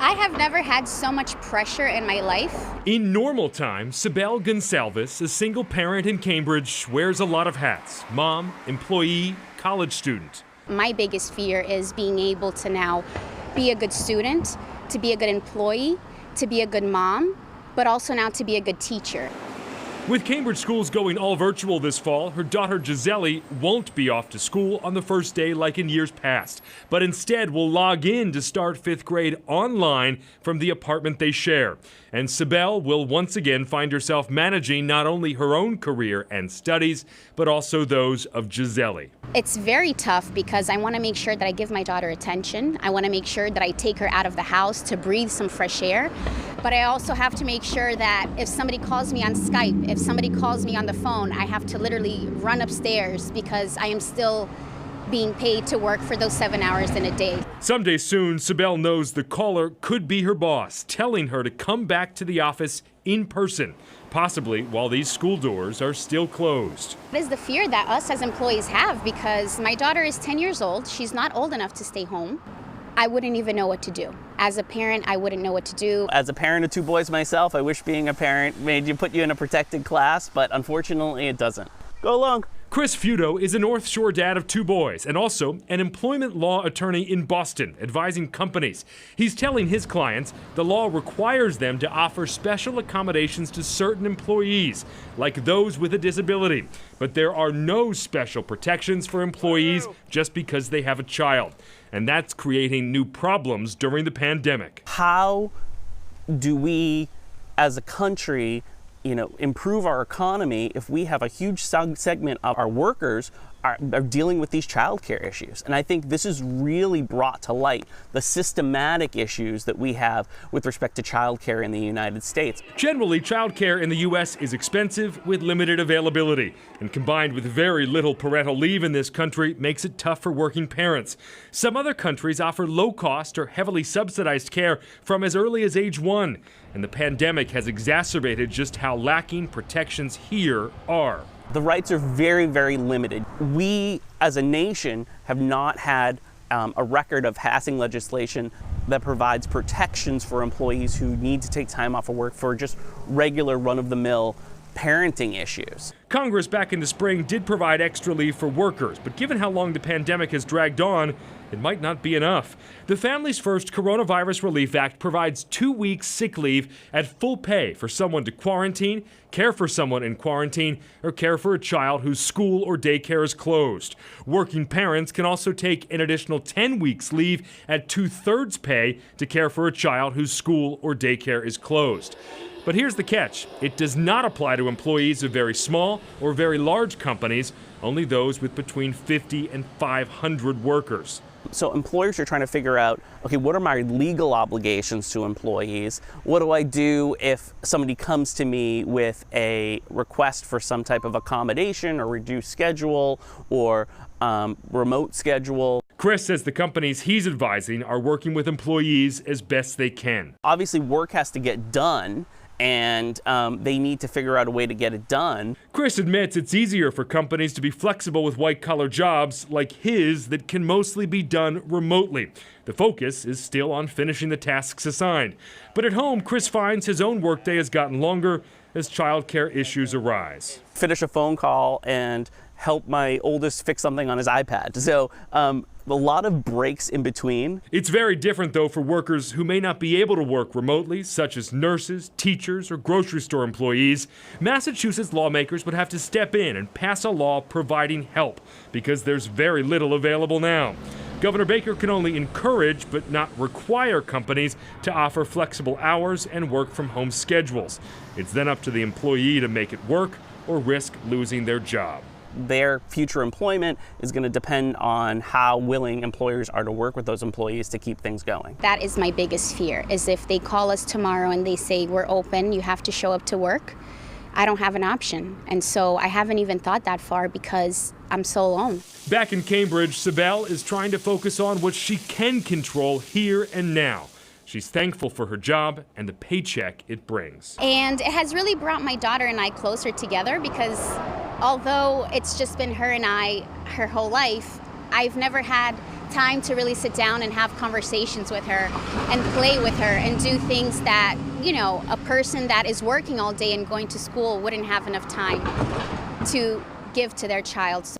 I have never had so much pressure in my life. In normal times, Sibel Gonsalves, a single parent in Cambridge, wears a lot of hats: mom, employee, college student. My biggest fear is being able to now be a good student, to be a good employee, to be a good mom, but also now to be a good teacher. With Cambridge schools going all virtual this fall, her daughter Gisele won't be off to school on the first day like in years past, but instead will log in to start 5th grade online from the apartment they share. And Sibel will once again find herself managing not only her own career and studies, but also those of Gisele. It's very tough because I want to make sure that I give my daughter attention. I want to make sure that I take her out of the house to breathe some fresh air. But I also have to make sure that if somebody calls me on Skype, if somebody calls me on the phone, I have to literally run upstairs because I am still being paid to work for those 7 hours in a day. Someday soon, Sibel knows the caller could be her boss, telling her to come back to the office in person, possibly while these school doors are still closed. It is the fear that us as employees have because my daughter is 10 years old. She's not old enough to stay home. I wouldn't even know what to do. As a parent, I wouldn't know what to do. As a parent of 2 boys myself, I wish being a parent put you in a protected class, but unfortunately it doesn't. Go along. Chris Feudo is a North Shore dad of 2 boys and also an employment law attorney in Boston, advising companies. He's telling his clients the law requires them to offer special accommodations to certain employees, like those with a disability. But there are no special protections for employees just because they have a child. And that's creating new problems during the pandemic. How do we, as a country, improve our economy if we have a huge segment of our workers are dealing with these childcare issues? And I think this has really brought to light the systematic issues that we have with respect to childcare in the United States. Generally, childcare in the U.S. is expensive with limited availability, and combined with very little parental leave in this country makes it tough for working parents. Some other countries offer low-cost or heavily subsidized care from as early as age 1, and the pandemic has exacerbated just how lacking protections here are. The rights are very, very limited. We, as a nation, have not had a record of passing legislation that provides protections for employees who need to take time off of work for just regular run-of-the-mill parenting issues. Congress back in the spring did provide extra leave for workers, but given how long the pandemic has dragged on, it might not be enough. The Families First Coronavirus Relief Act provides 2 weeks sick leave at full pay for someone to quarantine, care for someone in quarantine, or care for a child whose school or daycare is closed. Working parents can also take an additional 10 weeks leave at 2/3 pay to care for a child whose school or daycare is closed. But here's the catch. It does not apply to employees of very small or very large companies, only those with between 50 and 500 workers. So employers are trying to figure out, okay, what are my legal obligations to employees? What do I do if somebody comes to me with a request for some type of accommodation or reduced schedule or remote schedule? Chris says the companies he's advising are working with employees as best they can. Obviously, work has to get done, and they need to figure out a way to get it done. Chris admits it's easier for companies to be flexible with white-collar jobs like his that can mostly be done remotely. The focus is still on finishing the tasks assigned. But at home, Chris finds his own workday has gotten longer as childcare issues arise. Finish a phone call and help my oldest fix something on his iPad. So a lot of breaks in between. It's very different, though, for workers who may not be able to work remotely, such as nurses, teachers, or grocery store employees. Massachusetts lawmakers would have to step in and pass a law providing help because there's very little available now. Governor Baker can only encourage but not require companies to offer flexible hours and work-from-home schedules. It's then up to the employee to make it work or risk losing their job. Their future employment is going to depend on how willing employers are to work with those employees to keep things going. That is my biggest fear, is if they call us tomorrow and they say, we're open, you have to show up to work, I don't have an option. And so I haven't even thought that far because I'm so alone. Back in Cambridge, Sibel is trying to focus on what she can control here and now. She's thankful for her job and the paycheck it brings. And it has really brought my daughter and I closer together because although it's just been her and I her whole life, I've never had time to really sit down and have conversations with her and play with her and do things that, you know, a person that is working all day and going to school wouldn't have enough time to give to their child.